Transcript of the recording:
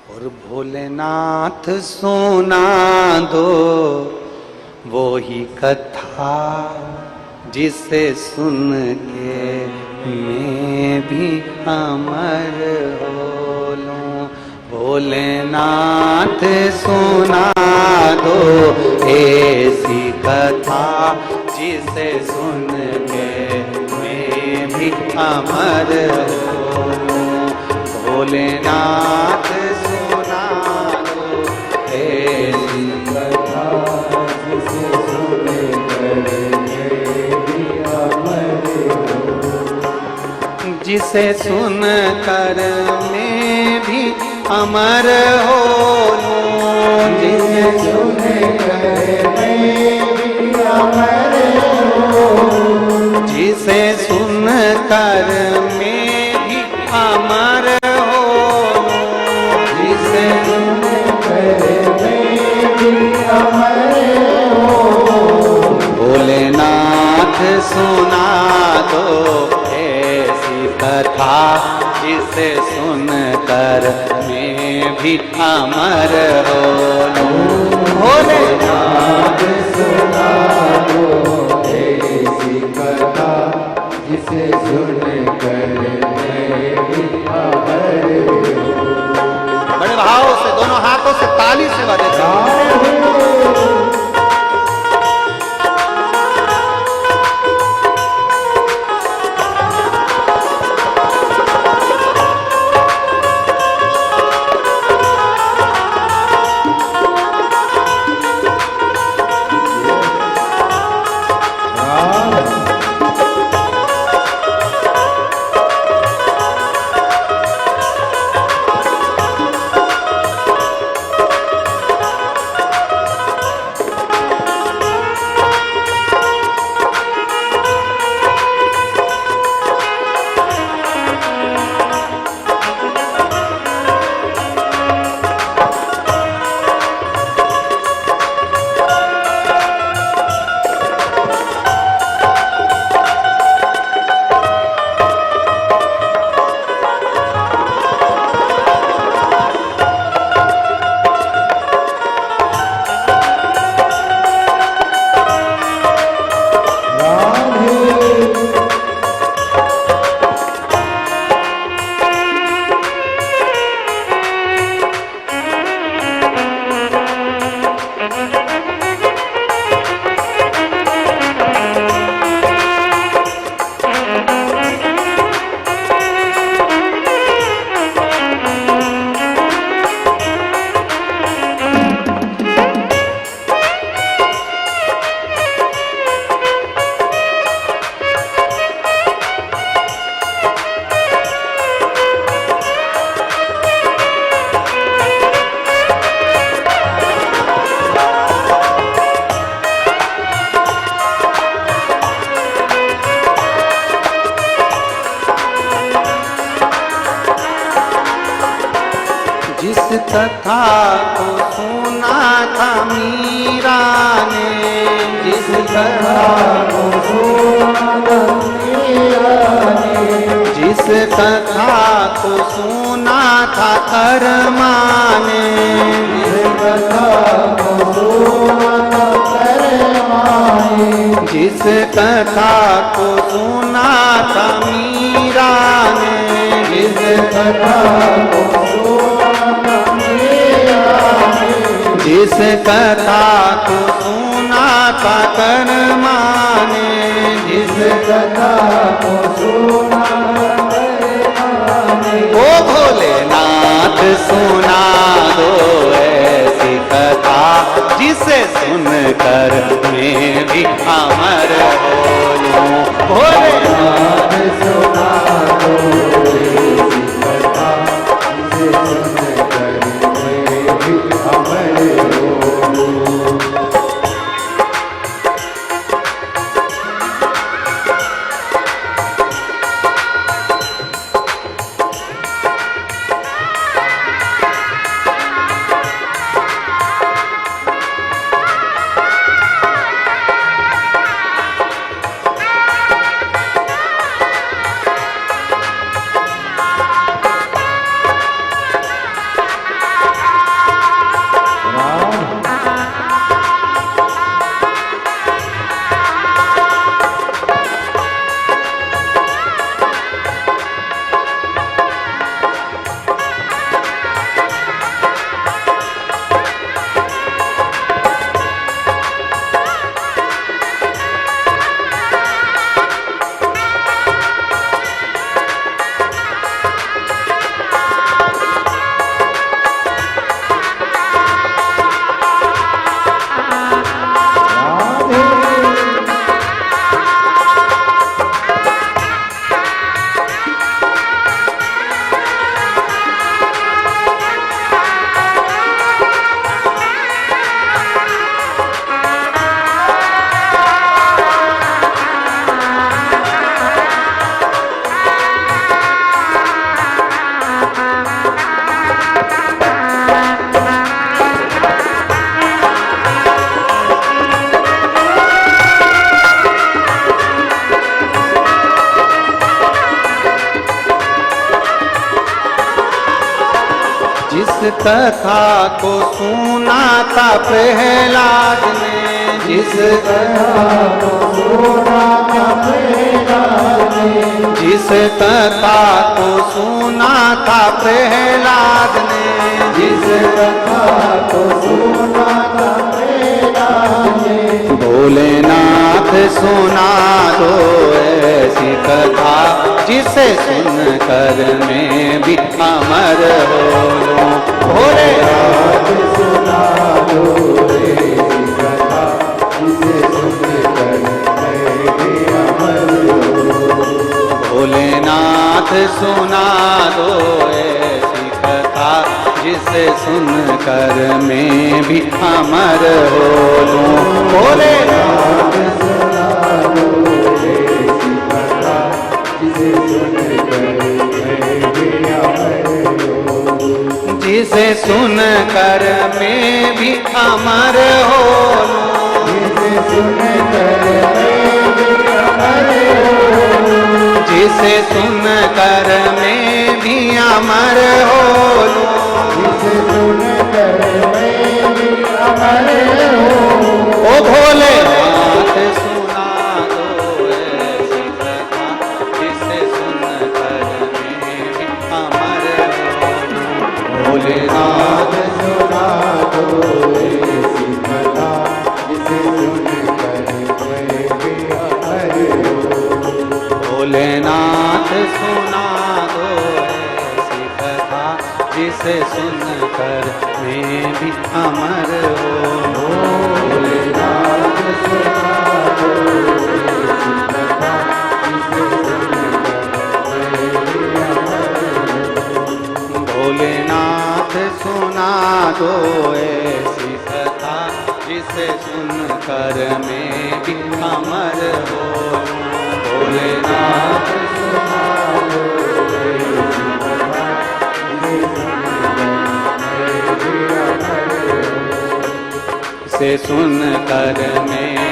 और भोलेनाथ सुना दो वो ही कथा जिसे सुन के मैं भी अमर हो लूं। भोलेनाथ सुना दो ऐसी कथा जिसे सुन के मैं भी अमर हो लूं। भोलेनाथ सुना दो ऐसी कथा जिसे सुन कर मैं भी अमर हो। जिसे सुन कर मैं भी अमर हो लूं। जिसे सुन कर मैं भी अमर हो। जिसे सुन कर मैं भी अमर हो लूं। जिसे सुन कर मैं भी अमर हो। भोलेनाथ सुना दो ऐसी कथा जिसे सुन कर मैं भी अमर हो लूं। भोलेनाथ सुना दो ऐसी कथा जिसे सुन कर मैं भी अमर हो। बड़े भाव से दोनों हाथों से ताली से बजाते कथा को सुना था मीरा ने। जिस कथा को सुना था मीरा ने। जिस कथा को सुना था कर्मा ने। जिस कथा को सुना था कर्मा ने। जिस कथा को सुना था मीरा ने। जिस कथा को जिस कथा को सुना था कर्मा ने। जिस कथा को सुना कर्मा ने। ओ भोलेनाथ सुना दो ऐसी कथा जिसे सुन कर मैं भी अमर हो लूं। भोलेनाथ सुना दो ऐसी कथा जिसे सुन कर मैं भी अमर हो। जिस कथा को सुना था प्रहलाद ने, जिस कथा को सुना था प्रहलाद ने, जिस कथा को सुना था प्रहलाद ने, जिस कथा को सुना था प्रहलाद ने, भोलेनाथ सुना दो ऐसी कथा जिसे सुनकर मैं भी अमर हो लूं। भोलेनाथ सुना दो ऐसी कथा जिसे सुनकर मैं भी अमर हो। भोलेनाथ सुना दो ऐसी कथा जिसे सुनकर मैं भी अमर हो लूं। भोलेनाथ सुना दो ऐसी कथा जिसे सुनकर मैं भी अमर हो। जिसे सुनकर मैं भी अमर हो लूं। जिसे सुनकर मैं भी अमर हो। जिसे सुनकर मैं भी अमर हो लूं। जिसे सुनकर मैं भी अमर हो। ओ भोलेनाथ सुना दो ऐसी कथा जिसे सुनकर मैं भी अमर हो लूं। भोलेनाथ सुना दो ऐसी कथा जिसे सुनकर मैं भी अमर हो। भोलेनाथ सुना दो ऐसी कथा जिसे सुनकर मैं भी अमर हो। भोलेनाथ सुना दो ऐसी कथा जिसे सुनकर मैं भी अमर हो। भोलेनाथ सुना दो ऐसी कथा जिसे सुनकर मैं भी अमर हो। भोलेनाथ सुना दो ऐसी कथा जिसे सुनकर मैं